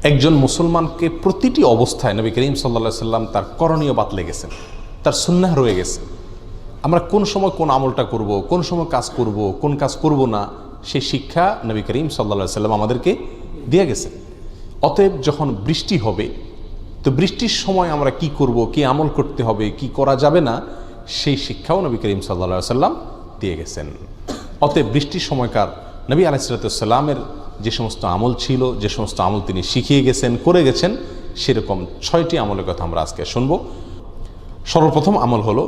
একজন মুসলমানকে প্রতিটি অবস্থায় নবী করিম সাল্লাল্লাহু আলাইহি সাল্লাম তার করণীয় বাতলে গেছেন, তার সুন্নাহ রয়ে গেছে। আমরা কোন সময় কোন আমলটা করব, কোন সময় কাজ করব, কোন কাজ করব না, সেই শিক্ষা নবী করিম সাল্লাল্লাহু আলাইহি সাল্লাম আমাদেরকে দিয়ে গেছেন। অতএব যখন বৃষ্টি হবে, তো বৃষ্টির সময় আমরা কি করব, কি আমল করতে হবে, কি করা যাবে না, সেই শিক্ষাও নবী করিম সাল্লাল্লাহু আলাইহি সাল্লাম দিয়ে গেছেন। অতএব বৃষ্টির সময়কার নবী আলাইহিস সালামের যে সমস্ত আমল ছিল, যে সমস্ত আমল তিনি শিখিয়ে গেছেন, করে গেছেন, সেরকম 6টি আমলের কথা আমরা আজকে শুনব। সর্বপ্রথম আমল হলো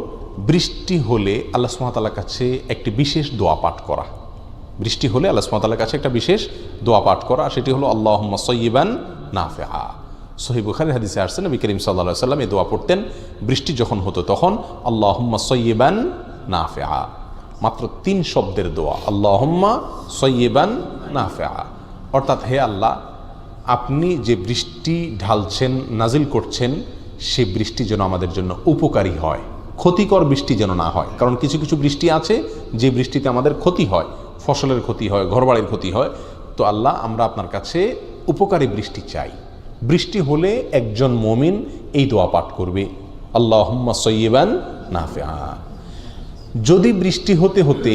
বৃষ্টি হলে আল্লাহ সুবহানাহু ওয়া তাআলার কাছে একটি বিশেষ দোয়া পাঠ করা। বৃষ্টি হলে আল্লাহ সুবহানাহু ওয়া তাআলার কাছে একটা বিশেষ দোয়া পাঠ করা, সেটি হলো আল্লাহুম্মা সাইয়্যিবান নাফিআ। সহিহ বুখারীর হাদিসে আসছে নবী করিম সাল্লাল্লাহু আলাইহি সাল্লাম এই দোয়া পড়তেন বৃষ্টি যখন হতো তখন, আল্লাহুম্মা সাইয়্যিবান নাফিআ। মাত্র 3 শব্দের দোয়া, আল্লাহুম্মা সাইয়্যিবান নাফিআ, অর্থাৎ হে আল্লাহ, আপনি যে বৃষ্টি ঢালছেন, নাজিল করছেন, সেই বৃষ্টি যেন আমাদের জন্য উপকারী হয়, ক্ষতিকর বৃষ্টি যেন না হয়। কারণ কিছু কিছু বৃষ্টি আছে যে বৃষ্টিতে আমাদের ক্ষতি হয়, ফসলের ক্ষতি হয়, ঘরবাড়ির ক্ষতি হয়। তো আল্লাহ, আমরা আপনার কাছে উপকারী বৃষ্টি চাই। বৃষ্টি হলে একজন মুমিন এই দোয়া পাঠ করবে, আল্লাহুম্মা সাইয়্যিবান নাফিআ। যদি বৃষ্টি হতে হতে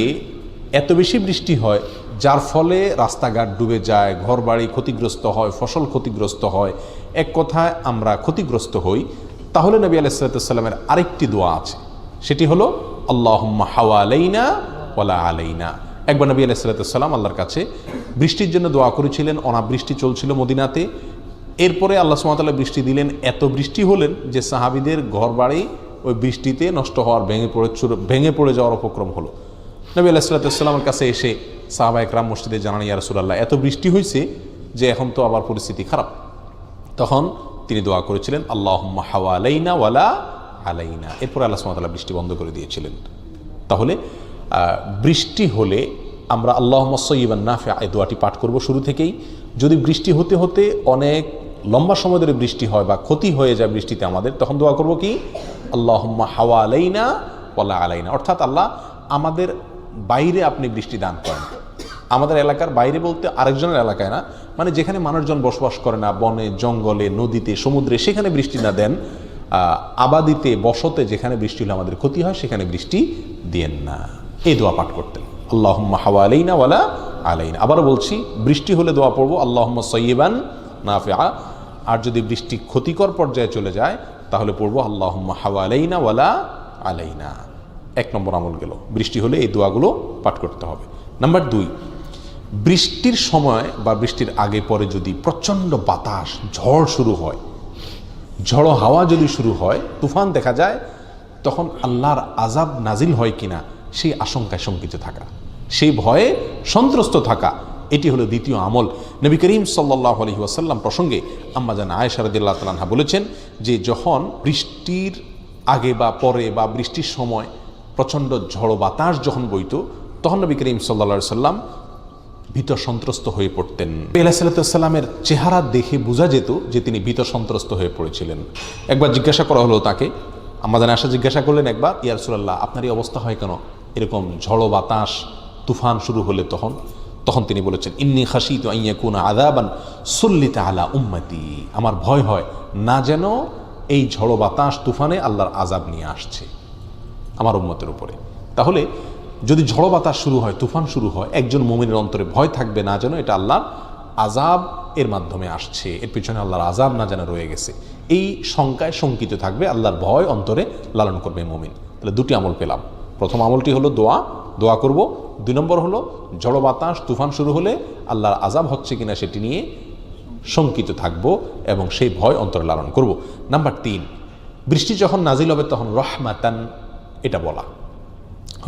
এত বেশি বৃষ্টি হয় যার ফলে রাস্তাঘাট ডুবে যায়, ঘরবাড়ি ক্ষতিগ্রস্ত হয়, ফসল ক্ষতিগ্রস্ত হয়, এক কথায় আমরা ক্ষতিগ্রস্ত হই, তাহলে নবী আলাইহিস সালামের আরেকটি দোয়া আছে, সেটি হলো আল্লাহুম্মা হাওয়ালাইনা ওয়ালা আলাইনা। একবার নবী আলাইহিস সালাম আল্লাহর কাছে বৃষ্টির জন্য দোয়া করেছিলেন, অনাবৃষ্টি চলছিল মদিনাতে। এরপরে আল্লাহ সুবহানাহু ওয়া তাআলা বৃষ্টি দিলেন, এত বৃষ্টি হলেন যে সাহাবীদের ঘরবাড়ি ওই বৃষ্টিতে নষ্ট হওয়ার, ভেঙে পড়ে যাওয়ার উপক্রম হলো। নবী আলাইহিস সালামের কাছে এসে সাহাবা একরাম মসজিদে জানান, ইয়া রাসূলুল্লাহ, এত বৃষ্টি হয়েছে যে এখন তো আবার পরিস্থিতি খারাপ। তখন তিনি দোয়া করেছিলেন আল্লাহুম্মা হাওয়ালাইনা ওয়ালা আলাইনা। এরপর আল্লাহ সুবহানাহু ওয়া তাআলা বৃষ্টি বন্ধ করে দিয়েছিলেন। তাহলে বৃষ্টি হলে আমরা আল্লাহুম্মা সাইয়্যিবান নাফিআ এই দোয়াটি পাঠ করব শুরু থেকেই। যদি বৃষ্টি হতে হতে অনেক লম্বা সময় ধরে বৃষ্টি হয় বা ক্ষতি হয়ে যায় বৃষ্টিতে আমাদের, তখন দোয়া করব কি, আল্লাহুম্মা হাওয়ালাইনা ওয়ালা আলাইনা, অর্থাৎ আল্লাহ, আমাদের বাইরে আপনি বৃষ্টি দান করেন। আমাদের এলাকার বাইরে বলতে আরেকজনের এলাকায় না, মানে যেখানে মানুষজন বসবাস করে না, বনে, জঙ্গলে, নদীতে, সমুদ্রে, সেখানে বৃষ্টি না দেন। আবাদিতে, বসতে যেখানে বৃষ্টি হলে আমাদের ক্ষতি হয়, সেখানে বৃষ্টি দিয়েন না। এই দোয়া পাঠ করতেন, আল্লাহুম্মা হাওয়ালাইনা ওয়ালা আলাইনা। আবারও বলছি, বৃষ্টি হলে দোয়া পড়বো আল্লাহুম্মা সাইয়্যিবান নাফিআ। আর যদি বৃষ্টি ক্ষতিকর পর্যায়ে চলে যায় তাহলে পড়বো আল্লাহুম্মা হাওয়ালাইনা ওয়ালা আলাইনা। 1 নম্বর আমল গেল, বৃষ্টি হলে এই দোয়াগুলো পাঠ করতে হবে। নাম্বার 2, বৃষ্টির সময় বা বৃষ্টির আগে পরে যদি প্রচণ্ড বাতাস, ঝড় শুরু হয়, ঝড়ো হাওয়া যদি শুরু হয়, তুফান দেখা যায়, তখন আল্লাহর আযাব নাজিল হয় কিনা সেই আশঙ্কায় শঙ্কিত থাকা, সেই ভয়ে সন্ত্রস্ত থাকা, এটি হলো দ্বিতীয় আমল। নবী করিম সাল্লাল্লাহু আলাইহি ওয়াসাল্লাম প্রসঙ্গে আম্মা জান আয়েশা রাদিয়াল্লাহু তাআলা আনহা বলেছেন যে যখন বৃষ্টির আগে বা পরে বা বৃষ্টির সময় প্রচণ্ড ঝড়ো বাতাস যখন বইত, তখন নবী করিম সাল্লাল্লাহু আলাইহি ওয়াসাল্লাম ভীত সন্ত্রস্ত হয়ে পড়তেন। আলাইহিসসালামের চেহারা দেখে বোঝা যেত যে তিনি ভীত সন্ত্রস্ত হয়ে পড়েছিলেন। একবার জিজ্ঞাসা করা হলো তাকে, আম্মা জান আয়েশা জিজ্ঞাসা করলেন একবার, ইয়া রাসূলুল্লাহ, আপনার এই অবস্থা হয় কেন, এরকম ঝড়ো বাতাস, তুফান শুরু হলে? তখন তিনি বলেছেন, ইন্নী খাশিতু আন ইয়াকুনা আযাবান সুল্লিতা আলা উম্মতি, আমার ভয় হয় না যেন এই ঝড়ো বাতাস, তুফানে আল্লাহর আযাব নিয়ে আসছে আমার উম্মতের উপরে। তাহলে যদি ঝড়ো বাতাস শুরু হয়, তুফান শুরু হয়, একজন মুমিনের অন্তরে ভয় থাকবে না যেন এটা আল্লাহর আযাব এর মাধ্যমে আসছে, এর পিছনে আল্লাহর আযাব না যেন রয়ে গেছে, এই শঙ্কায় শঙ্কিত থাকবে, আল্লাহর ভয় অন্তরে লালন করবে মুমিন। তাহলে 2টি আমল পেলাম। প্রথম আমলটি হলো দোয়া করব। 2 নম্বর হলো ঝড়ো বাতাস, তুফান শুরু হলে আল্লাহর আযাব হচ্ছে কিনা সেটি নিয়ে শঙ্কিত থাকব এবং সেই ভয় অন্তরে লালন করব। নাম্বার 3, বৃষ্টি যখন নাজিল হবে তখন রহমাতান, এটা বলা,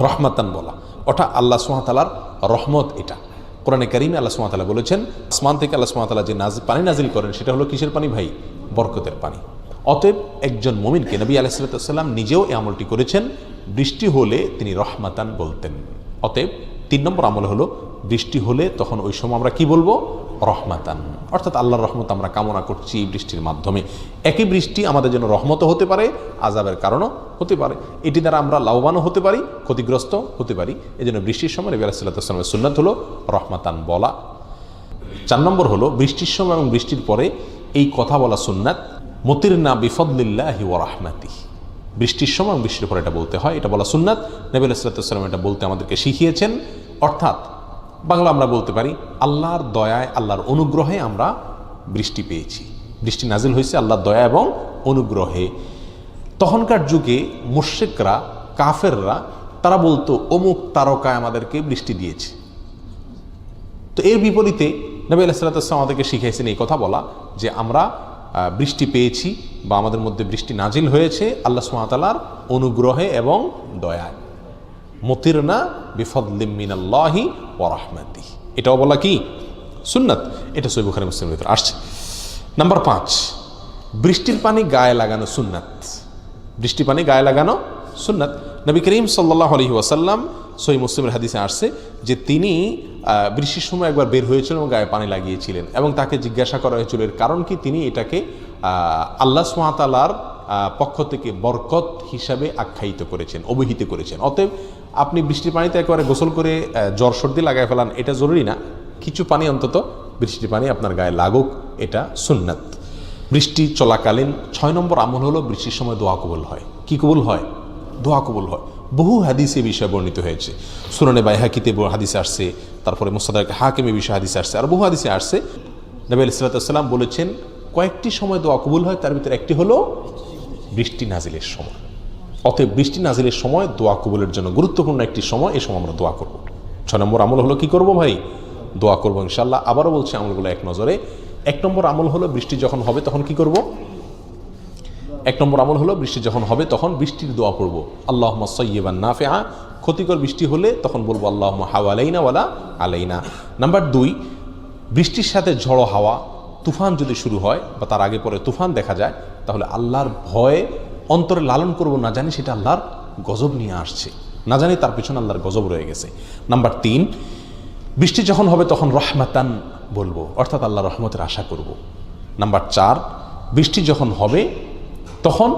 রহমাতান বলা, ওটা আল্লাহ সুবহানাহু ওয়া তাআলার রহমত। এটা কোরআনে কারীমে আল্লাহ সুবহানাহু ওয়া তাআলা বলেছেন, আসমান থেকে আল্লাহ সুবহানাহু ওয়া তাআলা যে পানি নাজিল করেন সেটা হলো কিসের পানি ভাই? বরকতের পানি। অতএব একজন মুমিনকে, নবী আলাইহিস সালাম নিজেও এই আমলটি করেছেন, বৃষ্টি হলে তিনি রহমাতান বলতেন। অতএব 3 নম্বর আমল হলো বৃষ্টি হলে তখন ওই সময় আমরা কি বলবো? রহমাতান, অর্থাৎ আল্লাহর রহমত আমরা কামনা করছি এই বৃষ্টির মাধ্যমে। একই বৃষ্টি আমাদের জন্য রহমতও হতে পারে, আযাবের কারণও হতে পারে, এটি দ্বারা আমরা লাভবানও হতে পারি, ক্ষতিগ্রস্ত হতে পারি। এই জন্য বৃষ্টির সময় নবী আলাইহিস সালামের সুন্নাত হলো রহমাতান বলা। 4 নম্বর হলো বৃষ্টির সময় এবং বৃষ্টির পরে এই কথা বলা সুন্নাত। মতিরনা বিফদলিল্লাহি ওয়া রাহমাতিহি, বৃষ্টির সময় বৃষ্টির পর এটা বলতে হয়, এটা বলা সুন্নাত। নবী আলাইহিস সালাতু ওয়াস সালাম এটা বলতে আমাদেরকে শিখিয়েছেন। অর্থাৎ বাংলা আমরা বলতে পারি আল্লাহর দয়ায়, আল্লাহর অনুগ্রহে আমরা বৃষ্টি পেয়েছি, বৃষ্টি নাজিল হয়েছে আল্লাহর দয়া এবং অনুগ্রহে। তখনকার যুগে মুশরিকরা, কাফেররা, তারা বলতো অমুক তারকায় আমাদেরকে বৃষ্টি দিয়েছে। তো এর বিপরীতে নবী আলাইহিস সালাতু ওয়াস সালাম আমাদেরকে শিখিয়েছেন এই কথা বলা যে আমরা বৃষ্টি পেয়েছি বা আমাদের মধ্যে বৃষ্টি নাজিল হয়েছে আল্লাহ সুবহানাহু ওয়া তাআলার অনুগ্রহে এবং দয়ায়। মতিরনা বিফদলিম মিনাল্লাহি ওয়া রাহমাতিহি, এটাও বলা কি সুন্নাত। এটা সহিহ বুখারী মুসলিমের ভিতরে আসছে। নাম্বার 5, বৃষ্টির পানি গায়ে লাগানো সুন্নাত। বৃষ্টির পানি গায়ে লাগানো সুন্নাত। নবী করিম সাল্লাল্লাহু আলাইহি ওয়াসাল্লাম সহিহ মুসলিমের হাদিসে আসছে যে তিনি বৃষ্টির সময় একবার বের হয়েছিলেন এবং গায়ে পানি লাগিয়েছিলেন এবং তাকে জিজ্ঞাসা করা হয়েছিল এর কারণ কি। তিনি এটাকে আল্লাহ সুবহানাহু ওয়া তাআলার পক্ষ থেকে বরকত হিসাবে আখ্যায়িত করেছেন, অভিহিত করেছেন। অতএব আপনি বৃষ্টির পানিতে একেবারে গোসল করে জ্বর সর্দি লাগায় ফেলান, এটা জরুরি না। কিছু পানি অন্তত বৃষ্টির পানি আপনার গায়ে লাগুক, এটা সুন্নাত। বৃষ্টি চলাকালীন 6 নম্বর আমল হলো বৃষ্টির সময় দোয়া কবুল হয়। কি কবুল হয়? দোয়া কবুল হয়। বহু হাদিসে বিষয় বর্ণিত হয়েছে। সুনানে বাইহাকিতে হাদিসে আসছে, তারপরে মুসনাদ হাকিমে বিষয় হাদিসে আসছে, আর বহু হাদিসে আসছে। নবী আলাইহিস সালাতু ওয়াস সালাম বলেছেন কয়েকটি সময় দোয়া কবুল হয়, তার ভিতরে একটি হলো বৃষ্টি নাজিলের সময়। অতএব বৃষ্টি নাজিলের সময় দোয়া কবুলের জন্য গুরুত্বপূর্ণ একটি সময়, এই সময় আমরা দোয়া করব। 6 নম্বর আমল হলো কি করব ভাই? দোয়া করব ইনশাআল্লাহ। আবারও বলছি আমলগুলো এক নজরে। 1 নম্বর আমল হলো বৃষ্টি যখন হবে তখন কি করব? 1 নম্বর আমল হলো বৃষ্টি যখন হবে তখন বৃষ্টির দোয়া পড়ব। আল্লাহুম্মা সায়্যিবান নাফিআ, ক্ষতিকর বৃষ্টি হলে তখন বলবো আল্লাহুম্মা হাওয়ালাইনা ওয়ালা আলাইনা। নাম্বার 2, বৃষ্টির সাথে ঝড়ো হাওয়া, তুফান যদি শুরু হয় বা তার আগে পরে তুফান দেখা যায়, তাহলে আল্লাহর ভয়ে অন্তরে লালন করব, না জানি সেটা আল্লাহর গজব নিয়ে আসছে, না জানি তার পিছনে আল্লাহর গজব রয়ে গেছে। নাম্বার 3, বৃষ্টি যখন হবে তখন রহমাতান বলবো, অর্থাৎ আল্লাহর রহমতের আশা করব। নাম্বার 4, বৃষ্টি যখন হবে তখন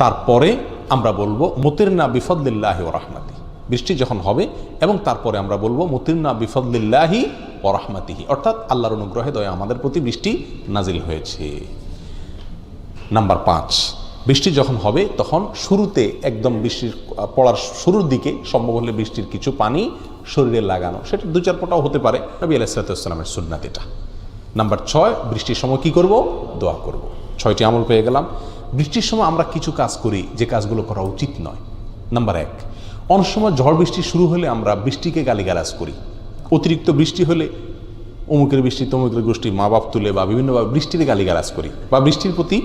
তারপরে আমরা বলবো মুতিরনা বিফদলিল্লাহি ওয়া রাহমাতিহি। বৃষ্টি যখন হবে এবং তারপরে আমরা বলবো মুতিরনা বিফদলিল্লাহি ওয়া রাহমাতিহি, অর্থাৎ আল্লাহর অনুগ্রহে দয়া আমাদের প্রতি বৃষ্টি নাজিল হয়েছে। নাম্বার 5, বৃষ্টি যখন হবে তখন শুরুতে একদম বৃষ্টির পড়ার শুরুর দিকে সম্ভব হলে বৃষ্টির কিছু পানি শরীরে লাগানো, সেটা 2-4 ফোঁটাও হতে পারে। নবী আলাইহিস সালাতু ওয়াস সালামের সুন্নাত এটা। নাম্বার 6, বৃষ্টির সময় কি করব? দোয়া করব। 6টি আমল পেয়ে গেলাম। বৃষ্টির সময় আমরা কিছু কাজ করি যে কাজগুলো করা উচিত নয়। নাম্বার 1, অনেক সময় ঝড় বৃষ্টি শুরু হলে আমরা বৃষ্টিকে গালিগালাজ করি। অতিরিক্ত বৃষ্টি হলে অমুকের বৃষ্টি তমুকের গোষ্ঠী মা বাপ তুলে বা বিভিন্নভাবে বৃষ্টির গালিগালাজ করি বা বৃষ্টির প্রতি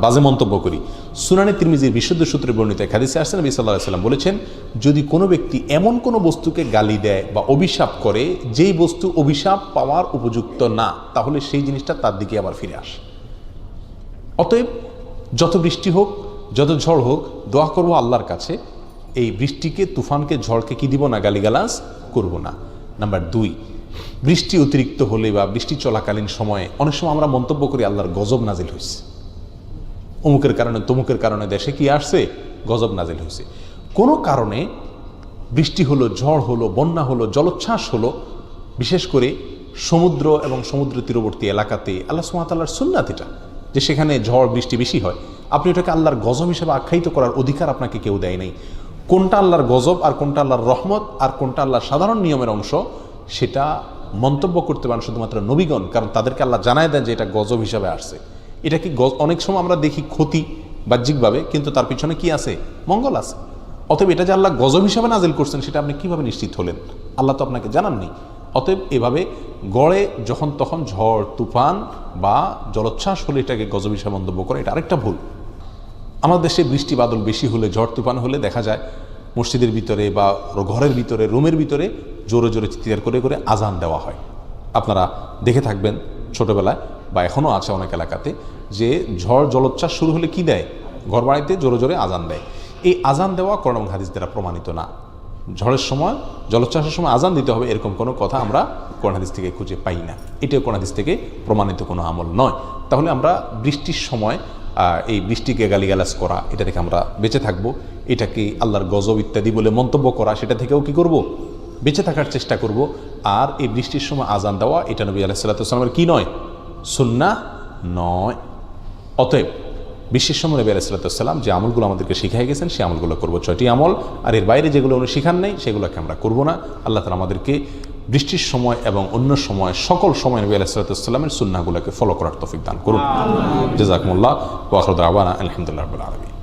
বাজে মন্তব্য করি। সুনানে তিরমিজির বিশুদ্ধ সূত্রে বর্ণিত এক হাদিসে আসছে নবী সাল্লাল্লাহু আলাইহি ওয়াসাল্লাম বলেছেন, যদি কোনো ব্যক্তি এমন কোনো বস্তুকে গালি দেয় বা অভিশাপ করে যেই বস্তু অভিশাপ পাওয়ার উপযুক্ত না, তাহলে সেই জিনিসটা তার দিকে আবার ফিরে আসে। অতএব যত বৃষ্টি হোক, যত ঝড় হোক, দোয়া করব আল্লাহর কাছে এই বৃষ্টিকে, তুফানকে, ঝড়কে কি দিব না? গালিগালাজ করব না। নাম্বার 2, বৃষ্টি অতিরিক্ত হলে বা বৃষ্টি চলাকালীন সময়ে অনেক সময় আমরা মন্তব্য করি আল্লাহর গজব নাজিল হয়েছে, অমুকের কারণে তমুকের কারণে দেশে কি আসছে? গজব নাজিল হয়েছে। কোনো কারণে বৃষ্টি হলো, ঝড় হলো, বন্যা হলো, জলোচ্ছ্বাস হলো, বিশেষ করে সমুদ্র এবং সমুদ্র তীরবর্তী এলাকাতে আল্লাহ সুবহানাহু ওয়া তাআলার সুন্নাত এটা, যে সেখানে ঝড় বৃষ্টি বেশি হয়, আপনি ওটাকে আল্লাহর গজব হিসেবে আখ্যায়িত করার অধিকার আপনাকে কেউ দেয় নাই। কোনটা আল্লাহর গজব আর কোনটা আল্লাহর রহমত আর কোনটা আল্লাহর সাধারণ নিয়মের অংশ, সেটা মন্তব্য করতে পারেন শুধুমাত্র নবীগণ, কারণ তাদেরকে আল্লাহ জানায় দেন যে এটা গজব হিসাবে আসছে। এটা কি অনেক সময় আমরা দেখি ক্ষতি বাহ্যিকভাবে, কিন্তু তার পিছনে কি আছে? মঙ্গল আছে। অতএব এটা যে আল্লাহ গজব হিসাবে নাজিল করছেন সেটা আপনি কিভাবে নিশ্চিত হলেন? আল্লাহ তো আপনাকে জানাননি। অতএব এভাবে গড়ে যখন তখন ঝড় তুফান বা জলোচ্ছ্বাস হলে এটাকে গজব হিসাবে মন্তব্য করে, এটা আরেকটা ভুল। আমাদের দেশে বৃষ্টি বাদল বেশি হলে, ঝড় তুফান হলে দেখা যায় মসজিদের ভিতরে বা ঘরের ভিতরে, রুমের ভিতরে জোরে জোরে চিৎকার করে করে আজান দেওয়া হয়। আপনারা দেখে থাকবেন ছোটবেলায় বা এখনও আছে অনেক এলাকাতে, যে ঝড় জলোচ্ছ্বাস শুরু হলে কি দেয়? ঘর বাড়িতে জোরে জোরে আজান দেয়। এই আজান দেওয়া কোরআন এবং হাদিস দ্বারা প্রমাণিত না। ঝড়ের সময়, জলোচ্ছ্বাসের সময় আজান দিতে হবে এরকম কোনো কথা আমরা কোরআন হাদিস থেকে খুঁজে পাই না। এটাও কোরআন হাদিস থেকে প্রমাণিত কোনো আমল নয়। তাহলে আমরা বৃষ্টির সময় এই বৃষ্টিকে গালিগালাজ করা, এটা থেকে আমরা বেঁচে থাকবো। এটাকে আল্লাহর গজব ইত্যাদি বলে মন্তব্য করা, সেটা থেকেও কি করব? বেঁচে থাকার চেষ্টা করব। আর এই বৃষ্টির সময় আজান দেওয়া, এটা নবী আলাইহিস সালাতু ওয়াস সালামের কি নয়? সুন্নাহ নয়। অতএব বিশ্বের সময় নবী আলাইহিস সালাম যে আমলগুলো আমাদেরকে শিখিয়ে গেছেন সেই আমলগুলো করবো, 6টি আমল। আর এর বাইরে যেগুলো উনি শিখান নেই সেগুলোকে আমরা করবো না। আল্লাহ তাআলা আমাদেরকে বৃষ্টির সময় এবং অন্য সময় সকল সময় নবী আলাইহিস সালামের সুন্নাহগুলোকে ফলো করার তৌফিক দান করুন। জাযাকুমুল্লাহ ওয়া আখিরু দাওয়ানা আলহামদুলিল্লাহি রাব্বিল আলামিন।